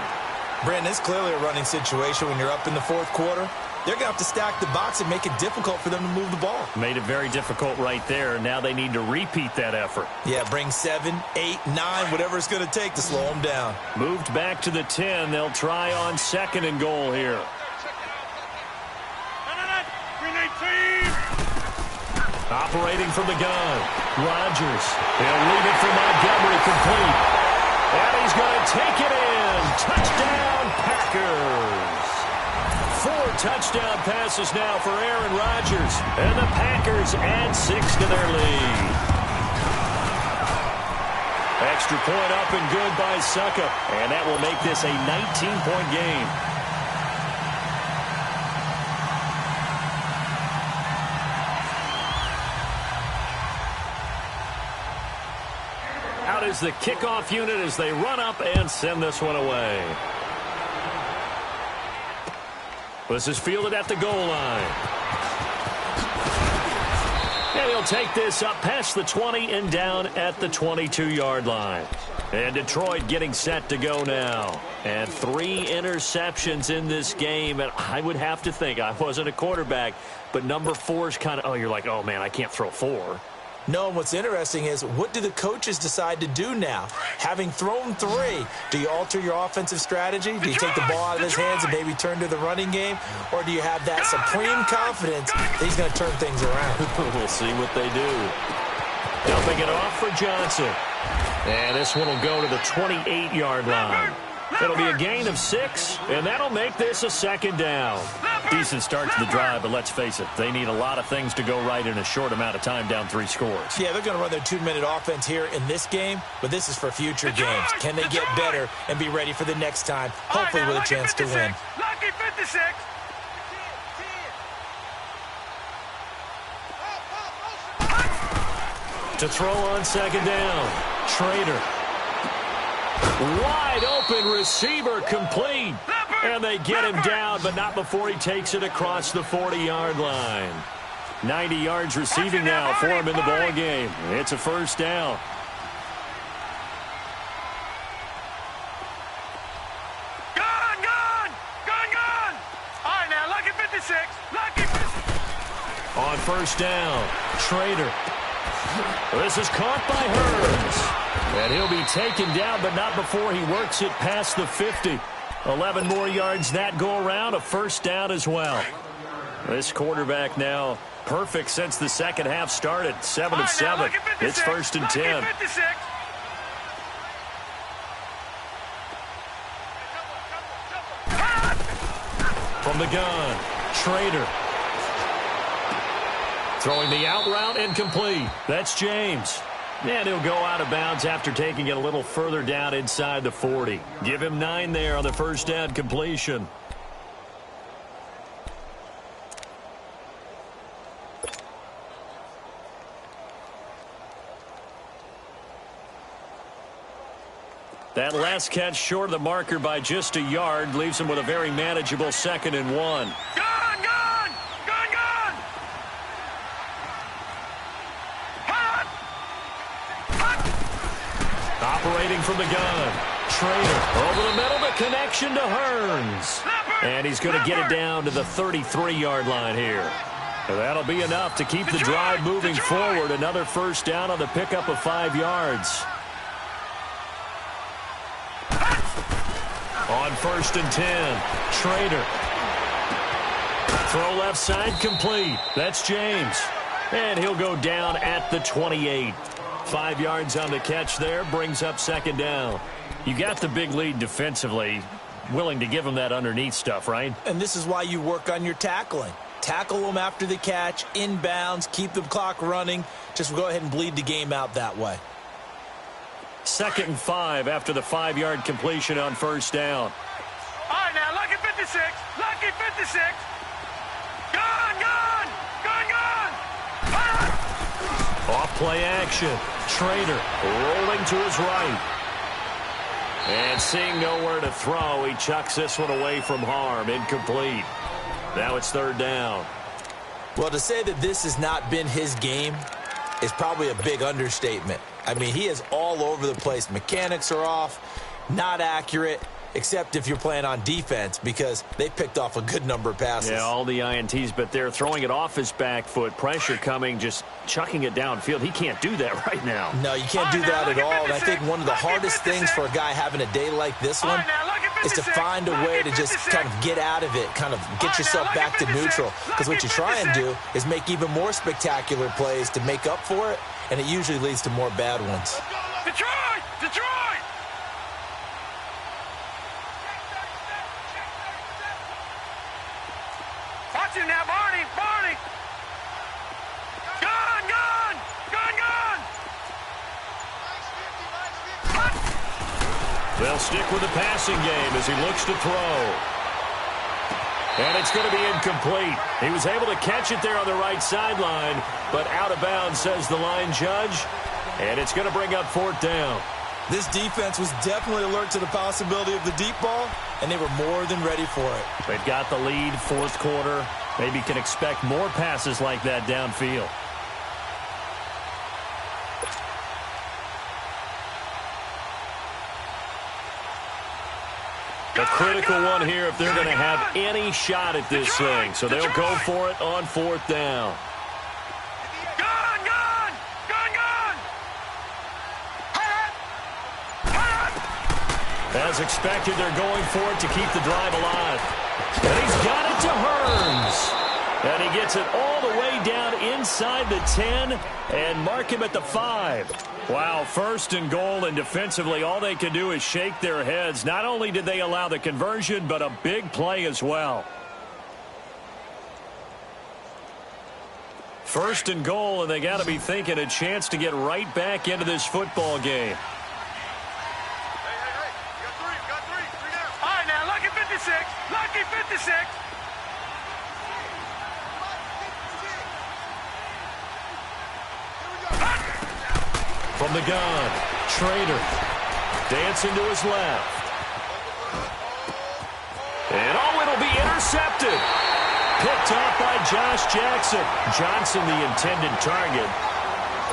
Brandon, it's clearly a running situation when you're up in the 4th quarter. They're going to have to stack the box and make it difficult for them to move the ball. Made it very difficult right there. Now they need to repeat that effort. Yeah, bring 7, 8, 9, whatever it's going to take to slow them down. Moved back to the 10. They'll try on 2nd and goal here. Operating from the gun. Rodgers. He'll leave it for Montgomery, complete. And he's going to take it in. Touchdown, Packers. 4 touchdown passes now for Aaron Rodgers. And the Packers add 6 to their lead. Extra point up and good by Suckup. And that will make this a 19-point game. Out is the kickoff unit as they run up and send this one away. This is fielded at the goal line. And he'll take this up past the 20 and down at the 22-yard line. And Detroit getting set to go now. And 3 interceptions in this game. And I would have to think, I wasn't a quarterback, but number 4 is kind of, oh, you're like, oh, man, I can't throw 4. No, and what's interesting is, what do the coaches decide to do now? Having thrown 3, do you alter your offensive strategy? Do you take the ball out of his hands and maybe turn to the running game? Or do you have that supreme confidence that he's going to turn things around? We'll see what they do. Dumping it off for Johnson. And this one will go to the 28-yard line. It'll be a gain of 6, and that'll make this a second down. Decent start to the drive, but let's face it, they need a lot of things to go right in a short amount of time, down 3 scores. Yeah, they're going to run their 2-minute offense here in this game, but this is for future games. Can they get better and be ready for the next time, hopefully with a chance to win? Lucky 56. To throw on second down, Trader. Wide open receiver, complete. And they get him down, but not before he takes it across the 40-yard line. 90 yards receiving now for him in the ball game. It's a first down. Gone. All right, now, lucky 56. Lucky 56. On first down, Trader. This is caught by Hearns. And he'll be taken down, but not before he works it past the 50. 11 more yards that go around, a first down as well. This quarterback now perfect since the second half started. 7 of 7. It's 1st and 10. From the gun, Trader. Throwing the out route, incomplete. That's James. And he'll go out of bounds after taking it a little further down inside the 40. Give him 9 there on the first down completion. That last catch short of the marker by just a yard leaves him with a very manageable 2nd and 1. Gone. Operating from the gun, Trader over the middle, the connection to Hearns. And he's going to get it down to the 33-yard line here. And that'll be enough to keep the drive moving forward. Another first down on the pickup of 5 yards. On 1st and 10, Trader. Throw left side, complete. That's James. And he'll go down at the 28. 5 yards on the catch there, brings up 2nd down. You got the big lead defensively, willing to give him that underneath stuff, right? And this is why you work on your tackling. Tackle them after the catch, inbounds, keep the clock running. Just go ahead and bleed the game out that way. 2nd and 5 after the 5-yard completion on first down. All right, now, lucky 56. Lucky 56. Gone. Off play action. Trader rolling to his right. And seeing nowhere to throw, he chucks this one away from harm. Incomplete. Now it's 3rd down. Well, to say that this has not been his game is probably a big understatement. I mean, he is all over the place. Mechanics are off, not accurate, except if you're playing on defense, because they picked off a good number of passes. Yeah, all the INTs, but they're throwing it off his back foot. Pressure coming, just chucking it downfield. He can't do that right now. No, you can't do that at all. And I think one of the hardest things for a guy having a day like this one is to find a way to just kind of get out of it, kind of get yourself back to neutral. Because what you try and do is make even more spectacular plays to make up for it, and it usually leads to more bad ones. Detroit! Watch him now, Barney! Gone! They'll stick with the passing game as he looks to throw. And it's going to be incomplete. He was able to catch it there on the right sideline, but out of bounds, says the line judge. And it's going to bring up 4th down. This defense was definitely alert to the possibility of the deep ball, and they were more than ready for it. They've got the lead, 4th quarter. Maybe can expect more passes like that downfield. A critical one here if they're going to have any shot at this thing. So they'll go for it on 4th down. Gone! As expected, they're going for it to keep the drive alive. And he's got it to Hearns. And he gets it all the way down inside the 10 and mark him at the 5. Wow, first and goal, and defensively all they can do is shake their heads. Not only did they allow the conversion, but a big play as well. First and goal, and they got to be thinking a chance to get right back into this football game. All right, now, lucky 56. Lucky 56. From the gun, Trader dancing to his left. And it'll be intercepted. Picked off by Josh Jackson. Johnson, the intended target.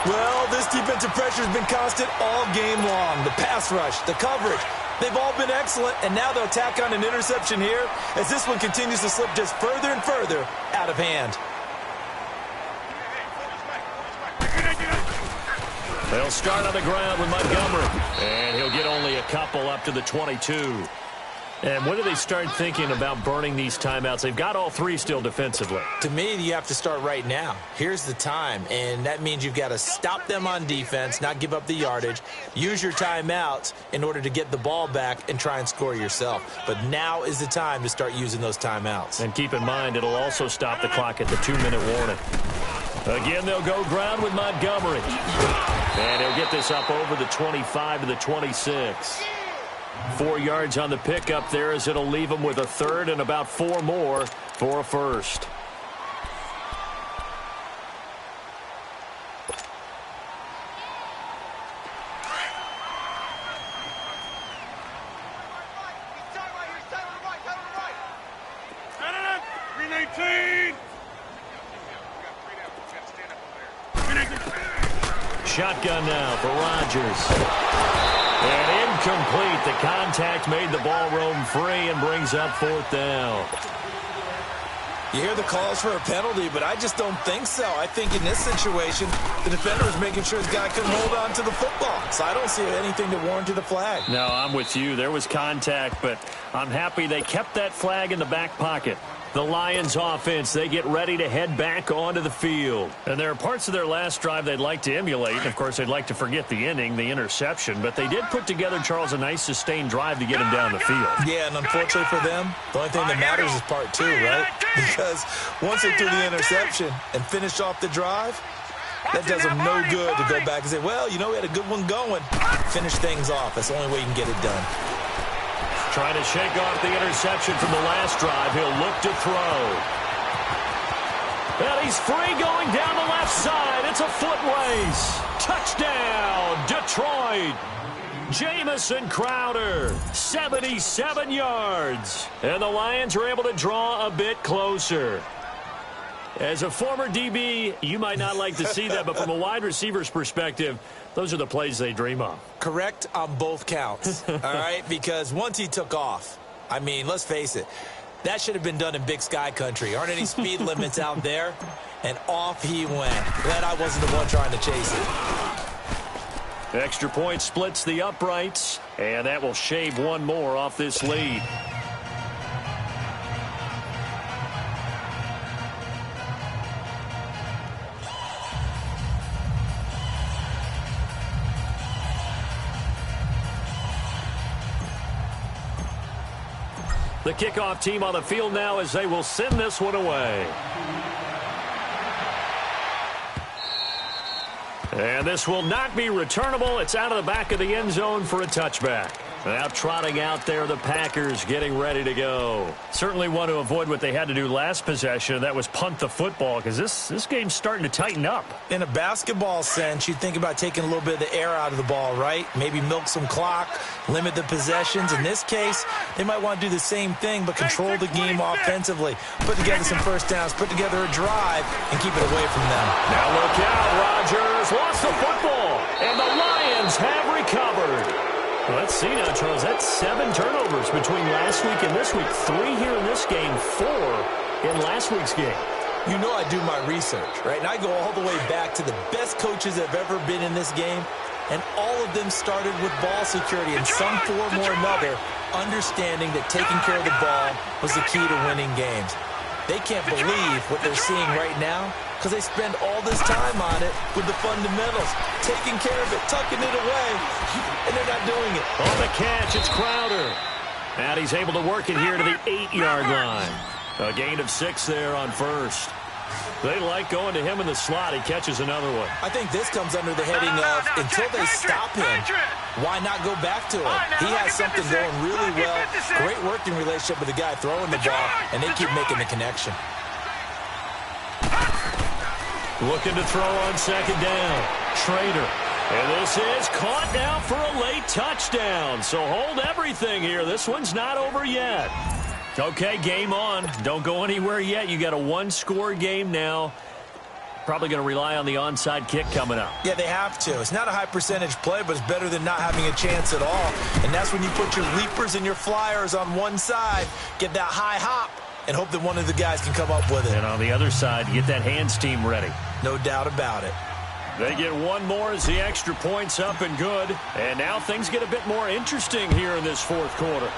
Well, this defensive pressure has been constant all game long. The pass rush, the coverage, they've all been excellent, and now they'll tack on an interception here as this one continues to slip just further and further out of hand. They'll start on the ground with Montgomery, and he'll get only a couple up to the 22. And when do they start thinking about burning these timeouts? They've got all three still defensively. To me, you have to start right now. Here's the time, and that means you've got to stop them on defense, not give up the yardage, use your timeouts in order to get the ball back and try and score yourself. But now is the time to start using those timeouts. And keep in mind, it'll also stop the clock at the 2-minute warning. Again, they'll go ground with Montgomery. And he'll get this up over the 25 to the 26. 4 yards on the pickup there as it'll leave him with a third and about 4 more for a first. Shotgun now for Rodgers. And incomplete. The contact made the ball roam free and brings up 4th down. You hear the calls for a penalty, but I just don't think so. I think in this situation, the defender was making sure his guy couldn't hold on to the football. So I don't see anything to warrant a flag. No, I'm with you. There was contact, but I'm happy they kept that flag in the back pocket. The Lions offense, they get ready to head back onto the field. And there are parts of their last drive they'd like to emulate. Of course, they'd like to forget the inning, the interception. But they did put together, Charles, a nice sustained drive to get him down the field. Yeah, and unfortunately for them, the only thing that matters is part 2, right? Because once they threw the interception and finished off the drive, that does them no good to go back and say, well, you know, we had a good one going. Finish things off. That's the only way you can get it done. Trying to shake off the interception from the last drive. He'll look to throw. And he's free going down the left side. It's a foot race. Touchdown, Detroit. Jamison Crowder, 77 yards. And the Lions are able to draw a bit closer. As a former DB, you might not like to see that, but from a wide receiver's perspective, those are the plays they dream of. Correct on both counts, all right? Because once he took off, I mean, let's face it, that should have been done in Big Sky country. Aren't any speed limits out there? And off he went. Glad I wasn't the one trying to chase it. Extra point splits the uprights, and that will shave one more off this lead. The kickoff team on the field now as they will send this one away. And this will not be returnable. It's out of the back of the end zone for a touchback. Now trotting out there, the Packers getting ready to go. Certainly want to avoid what they had to do last possession. That was punt the football because this game's starting to tighten up. In a basketball sense, you think about taking a little bit of the air out of the ball, right? Maybe milk some clock, limit the possessions. In this case, they might want to do the same thing but control the game offensively. Put together some first downs, put together a drive, and keep it away from them. Now look out, Rodgers lost the football, and the Lions have recovered. Let's see now, Charles. That's 7 turnovers between last week and this week. 3 here in this game, 4 in last week's game. You know I do my research, right? And I go all the way back to the best coaches that have ever been in this game. and all of them started with ball security in some form or another, understanding that taking care of the ball was the key to winning games. They can't believe what they're seeing right now because they spend all this time on it with the fundamentals, taking care of it, tucking it away, and they're not doing it. On the catch, it's Crowder. And he's able to work it here to the 8-yard line. A gain of 6 there on first. They like going to him in the slot. He catches another one. I think this comes under the heading of until they stop him, why not go back to him? He has something going really well. Great working relationship with the guy throwing the ball, and they keep making the connection. Looking to throw on second down. Schrader. And this is caught now for a late touchdown. So hold everything here. This one's not over yet. Okay, game on. Don't go anywhere yet. You got a one-score game now. Probably going to rely on the onside kick coming up. Yeah, they have to. It's not a high percentage play, but it's better than not having a chance at all. And that's when you put your leapers and your flyers on one side, get that high hop, and hope that one of the guys can come up with it. And on the other side, get that hands team ready. No doubt about it. They get one more as the extra point's up and good. And now things get a bit more interesting here in this fourth quarter.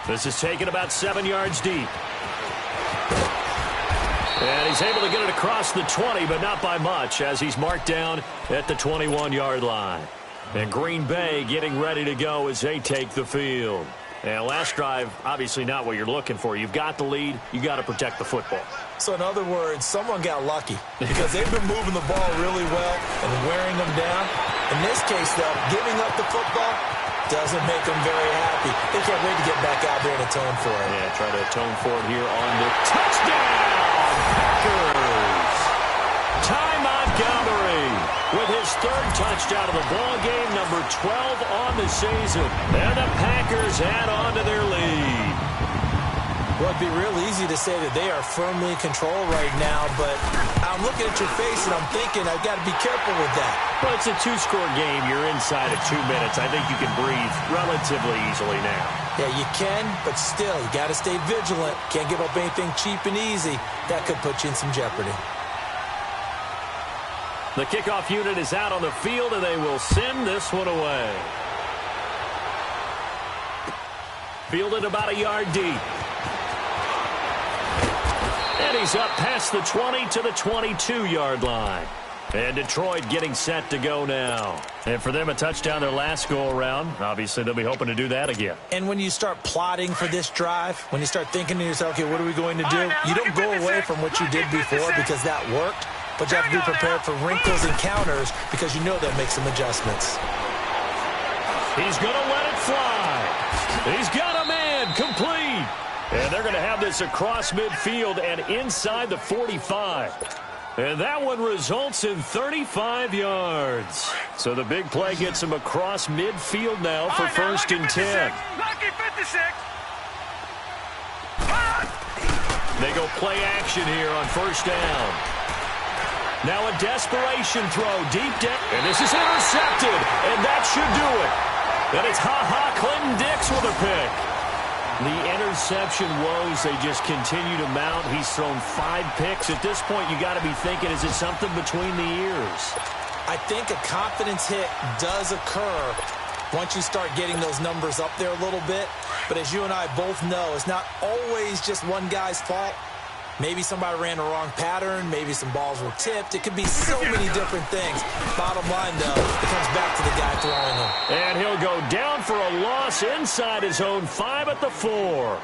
This is taken about 7 yards deep. And he's able to get it across the 20, but not by much, as he's marked down at the 21-yard line. And Green Bay getting ready to go as they take the field. And last drive, obviously not what you're looking for. You've got the lead. You got to protect the football. So in other words, someone got lucky because they've been moving the ball really well and wearing them down. In this case, though, giving up the football doesn't make them very happy. They can't wait to get back out there and atone for it. Yeah, try to atone for it here on the touchdown. Packers. Ty Montgomery with his third touchdown of the ball game, number 12 on the season. And the Packers add on to their lead. Well, it'd be real easy to say that they are firmly in control right now, but I'm looking at your face and I'm thinking I've got to be careful with that. Well, it's a two-score game. You're inside of 2 minutes. I think you can breathe relatively easily now. Yeah, you can, but still, you got to stay vigilant. Can't give up anything cheap and easy. That could put you in some jeopardy. The kickoff unit is out on the field, and they will send this one away. Fielded about a yard deep. And he's up past the 20 to the 22-yard line. And Detroit getting set to go now. And for them, a touchdown their last go-around. Obviously, they'll be hoping to do that again. And when you start plotting for this drive, when you start thinking to yourself, okay, what are we going to do? You don't go away from what you did before because that worked. But you have to be prepared for wrinkles and counters because you know they'll make some adjustments. He's going to let it fly. He's got a man complete. And they're going to have this across midfield and inside the 45. And that one results in 35 yards. So the big play gets him across midfield now for first and 10. Lucky 56. They go play action here on first down. Now a desperation throw deep down. And this is intercepted. And that should do it. And it's Clinton Dix with a pick. The interception woes, they just continue to mount. He's thrown 5 picks. At this point, you got to be thinking, is it something between the ears? I think a confidence hit does occur once you start getting those numbers up there a little bit. But as you and I both know, it's not always just one guy's fault. Maybe somebody ran the wrong pattern. Maybe some balls were tipped. It could be so many different things. Bottom line, though, it comes back to the guy throwing them. And he'll go down for a loss inside his own 5 at the 4.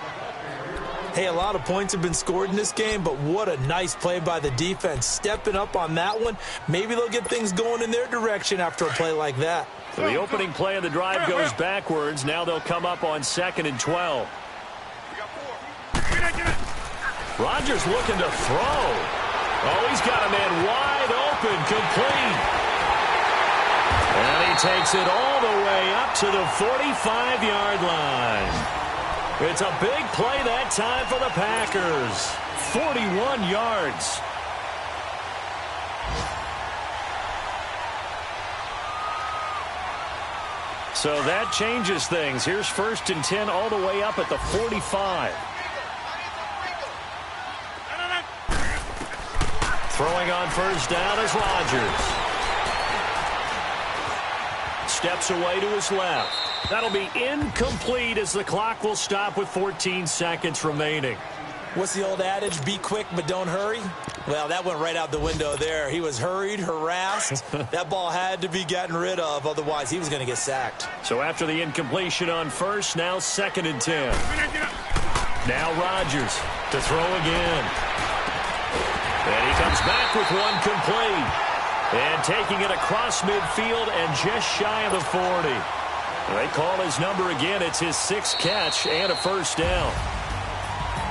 Hey, a lot of points have been scored in this game, but what a nice play by the defense. Stepping up on that one. Maybe they'll get things going in their direction after a play like that. So the opening play of the drive goes backwards. Now they'll come up on 2nd and 12. Rodgers looking to throw. Oh, he's got a man wide open, complete. And he takes it all the way up to the 45-yard line. It's a big play that time for the Packers. 41 yards. So that changes things. Here's 1st and 10 all the way up at the 45. Throwing on first down is Rodgers. steps away to his left. That'll be incomplete as the clock will stop with 14 seconds remaining. What's the old adage? Be quick, but don't hurry? Well, that went right out the window there. He was hurried, harassed. That ball had to be gotten rid of, otherwise he was going to get sacked. So after the incompletion on first, now 2nd and 10. Now Rodgers to throw again. And he comes back with one complete. And taking it across midfield and just shy of the 40. They call his number again. It's his 6th catch and a first down.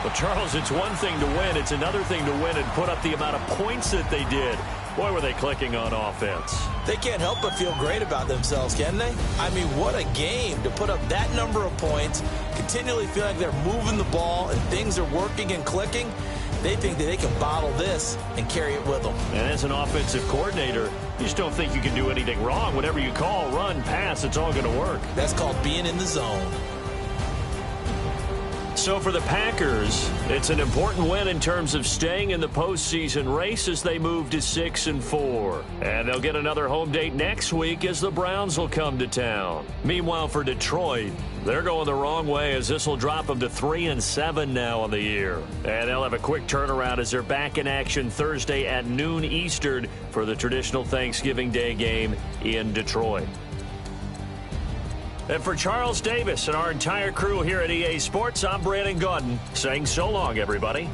Well, Charles, it's one thing to win. It's another thing to win and put up the amount of points that they did. Boy, were they clicking on offense. They can't help but feel great about themselves, can they? I mean, what a game to put up that number of points, continually feel like they're moving the ball and things are working and clicking. They think that they can bottle this and carry it with them. And as an offensive coordinator, you just don't think you can do anything wrong. Whatever you call, run, pass, it's all going to work. That's called being in the zone. So for the Packers, it's an important win in terms of staying in the postseason race as they move to 6-4. And they'll get another home date next week as the Browns will come to town. Meanwhile, for Detroit, they're going the wrong way as this will drop them to 3-7 now on the year. And they'll have a quick turnaround as they're back in action Thursday at noon Eastern for the traditional Thanksgiving Day game in Detroit. And for Charles Davis and our entire crew here at EA Sports, I'm Brandon Gaudin saying so long, everybody.